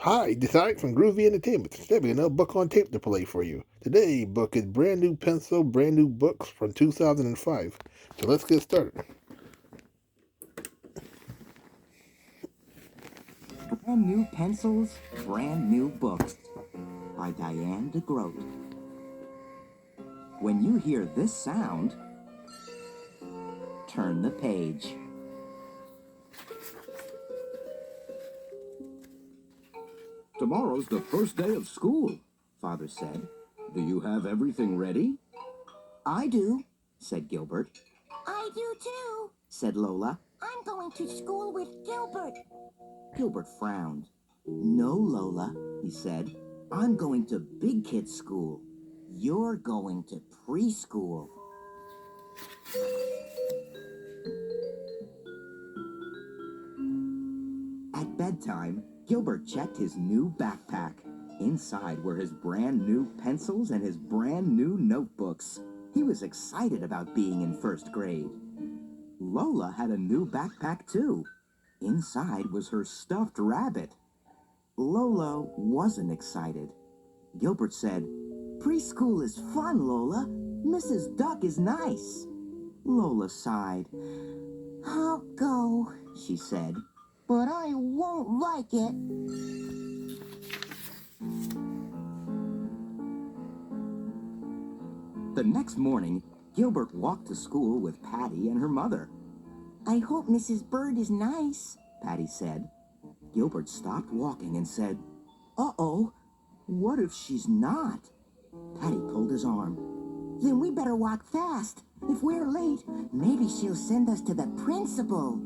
Hi, this is Ike from Groovy Entertainment. Today we got another book on tape to play for you. Today's book is Brand New Pencil, Brand New Books from 2005. So let's get started. Brand New Pencils, Brand New Books by Diane DeGroat. When you hear this sound, turn the page. Tomorrow's the first day of school, Father said. Do you have everything ready? I do, said Gilbert. I do too, Said Lola. I'm going to school with Gilbert. Gilbert frowned. No, Lola, he said. I'm going to big kids school. You're going to preschool. At bedtime, Gilbert checked his new backpack. Inside were his brand new pencils and his brand new notebooks. He was excited about being in first grade. Lola had a new backpack too. Inside was her stuffed rabbit. Lola wasn't excited. Gilbert said, "Preschool is fun, Lola. Mrs. Duck is nice." Lola sighed. I'll go, She said, but I won't like it. The next morning, Gilbert walked to school with Patty and her mother. I hope Mrs. Bird is nice. Patty said. Gilbert stopped walking and said, "Uh-oh, what if she's not?" Patty pulled his arm. Then we better walk fast. If we're late, maybe she'll send us to the principal.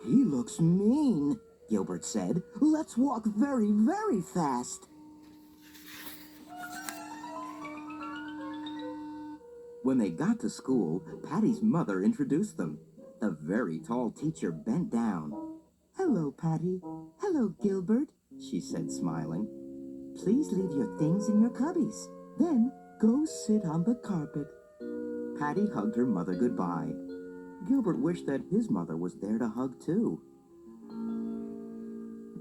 "He looks mean," Gilbert said. "Let's walk very, very fast." When they got to school, Patty's mother introduced them. The very tall teacher bent down. "Hello, Patty. Hello, Gilbert," she said, smiling. "Please leave your things in your cubbies. Then go sit on the carpet." Patty hugged her mother goodbye. Gilbert wished that his mother was there to hug too.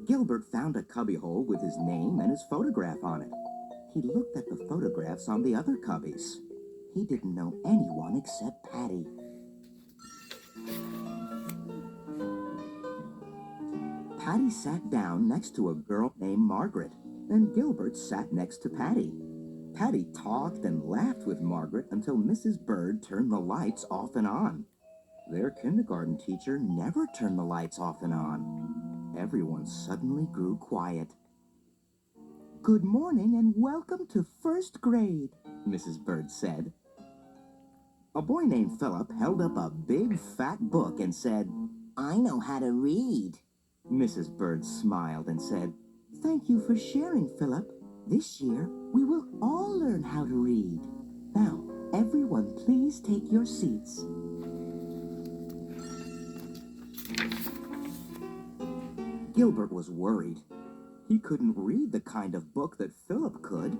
Gilbert found a cubbyhole with his name and his photograph on it. He looked at the photographs on the other cubbies. He didn't know anyone except Patty. Patty sat down next to a girl named Margaret, and Gilbert sat next to Patty. Patty talked and laughed with Margaret until Mrs. Bird turned the lights off and on. Their kindergarten teacher never turned the lights off and on. Everyone suddenly grew quiet. "Good morning and welcome to first grade," Mrs. Bird said. A boy named Philip held up a big fat book and said, I know how to read. Mrs. Bird smiled and said, "Thank you for sharing, Philip. This year, we will all learn how to read. Now, everyone please take your seats." Gilbert was worried. He couldn't read the kind of book that Philip could.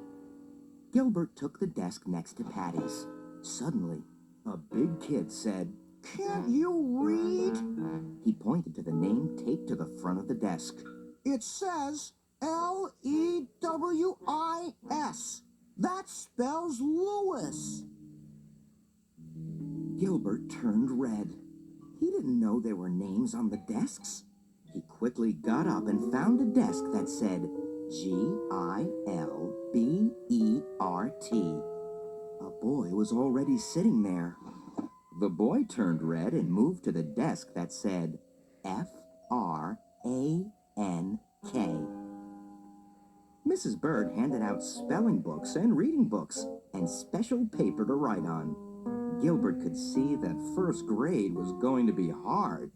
Gilbert took the desk next to Patty's. Suddenly, a big kid said, Can't you read? He pointed to the name taped to the front of the desk. It says Lewis. That spells Lewis. Gilbert turned red. He didn't know there were names on the desks. He quickly got up and found a desk that said Gilbert. A boy was already sitting there. The boy turned red and moved to the desk that said Frank. Mrs. Bird handed out spelling books and reading books and special paper to write on. Gilbert could see that first grade was going to be hard.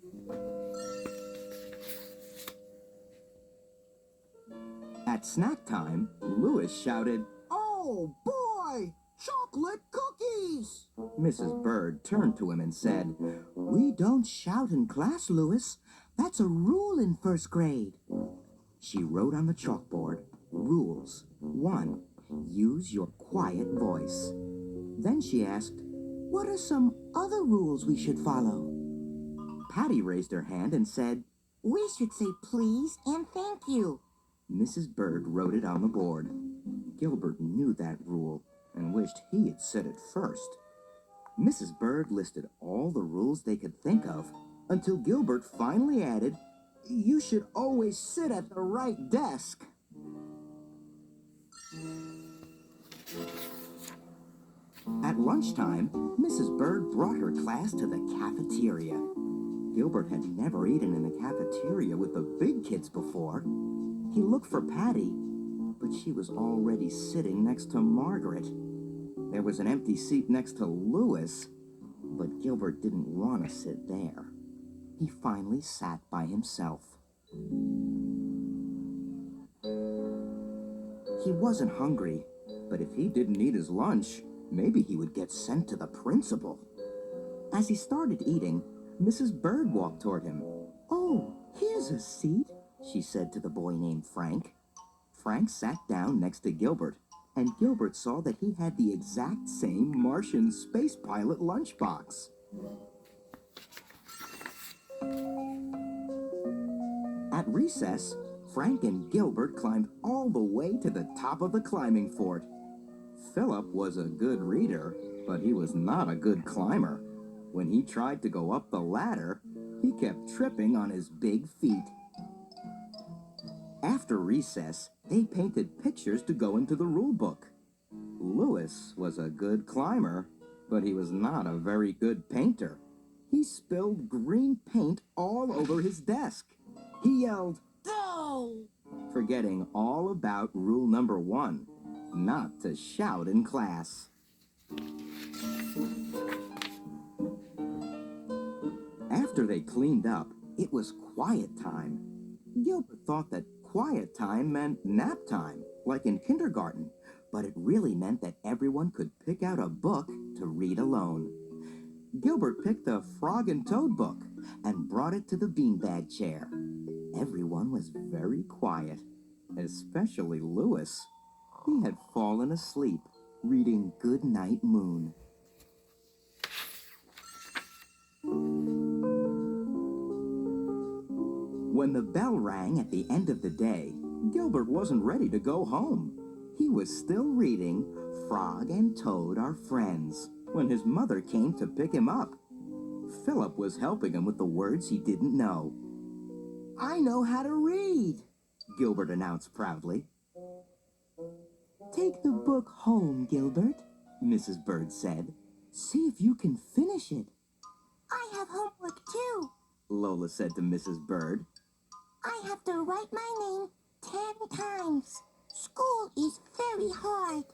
At snack time, Lewis shouted, Oh, boy! Chocolate cookies! Mrs. Bird turned to him and said, "We don't shout in class, Lewis. That's a rule in first grade." She wrote on the chalkboard, "Rules. 1. Use your quiet voice." Then she asked, "What are some other rules we should follow?" Patty raised her hand and said, We should say please and thank you. Mrs. Bird wrote it on the board. Gilbert knew that rule and wished he had said it first. Mrs. Bird listed all the rules they could think of until Gilbert finally added, "You should always sit at the right desk." At lunchtime, Mrs. Bird brought her class to the cafeteria. Gilbert had never eaten in the cafeteria with the big kids before. He looked for Patty, but she was already sitting next to Margaret. There was an empty seat next to Louis, but Gilbert didn't want to sit there. He finally sat by himself. He wasn't hungry, but if he didn't eat his lunch, maybe he would get sent to the principal. As he started eating, Mrs. Bird walked toward him. "Oh, here's a seat," she said to the boy named Frank. Frank sat down next to Gilbert, and Gilbert saw that he had the exact same Martian space pilot lunchbox. At recess, Frank and Gilbert climbed all the way to the top of the climbing fort. Philip was a good reader, but he was not a good climber. When he tried to go up the ladder, he kept tripping on his big feet. After recess, they painted pictures to go into the rule book. Louis was a good climber, but he was not a very good painter. He spilled green paint all over his desk. He yelled, "Go!" forgetting all about rule number 1, not to shout in class. After they cleaned up, it was quiet time. Gilbert thought that quiet time meant nap time, like in kindergarten, but it really meant that everyone could pick out a book to read alone. Gilbert picked the Frog and Toad book and brought it to the beanbag chair. Everyone was very quiet, especially Louis. He had fallen asleep, reading Goodnight Moon. When the bell rang at the end of the day, Gilbert wasn't ready to go home. He was still reading Frog and Toad Are Friends when his mother came to pick him up. Philip was helping him with the words he didn't know. "I know how to read," Gilbert announced proudly. "Take the book home, Gilbert," Mrs. Bird said. "See if you can finish it." I have homework too. Lola said to Mrs. Bird. I have to write my name 10 times. School is very hard.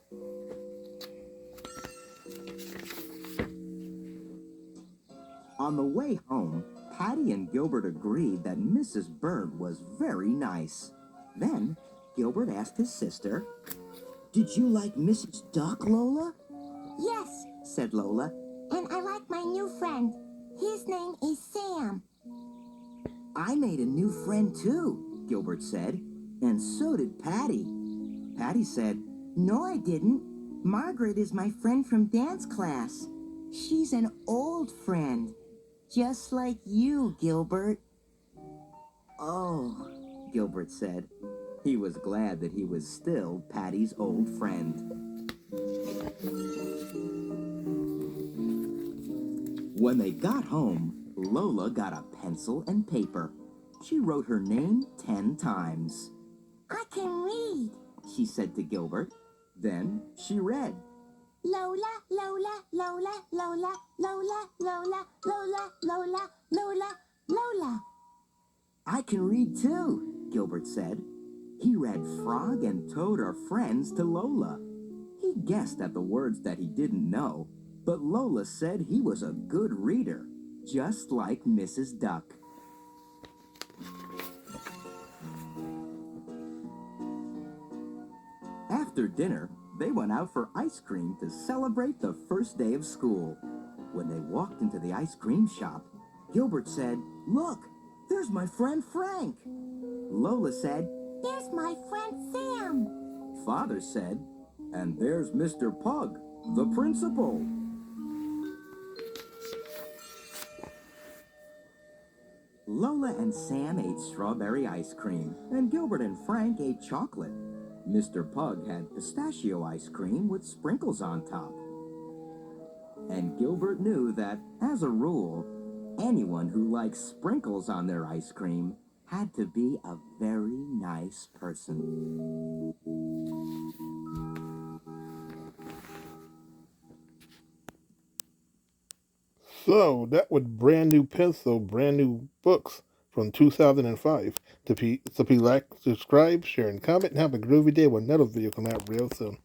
On the way home, Patty and Gilbert agreed that Mrs. Bird was very nice. Then, Gilbert asked his sister, "Did you like Mrs. Duck, Lola?" Yes, said Lola. and I like my new friend. His name is Sam. "I made a new friend too," Gilbert said, "and so did Patty." Patty said, "No, I didn't. Margaret is my friend from dance class. She's an old friend, just like you, Gilbert." "Oh," Gilbert said. He was glad that he was still Patty's old friend. When they got home, Lola got a pencil and paper. She wrote her name 10 times. I can read. She said to Gilbert. Then she read. Lola, Lola, Lola, Lola, Lola, Lola, Lola, Lola, Lola, Lola. I can read too, Gilbert said. He read Frog and Toad Are Friends to Lola. He guessed at the words that he didn't know, but Lola said he was a good reader, just like Mrs. Duck. After dinner, they went out for ice cream to celebrate the first day of school. When they walked into the ice cream shop, Gilbert said, "Look, there's my friend Frank." Lola said, There's my friend Sam. Father said, "And there's Mr. Pug, the principal." Lola and Sam ate strawberry ice cream, and Gilbert and Frank ate chocolate. Mr. Pug had pistachio ice cream with sprinkles on top. And Gilbert knew that, as a rule, anyone who likes sprinkles on their ice cream had to be a very nice person. So that was Brand New Pencil, Brand New Books from 2005. So if you like, subscribe, share, and comment, and have a groovy day when another video come out real soon.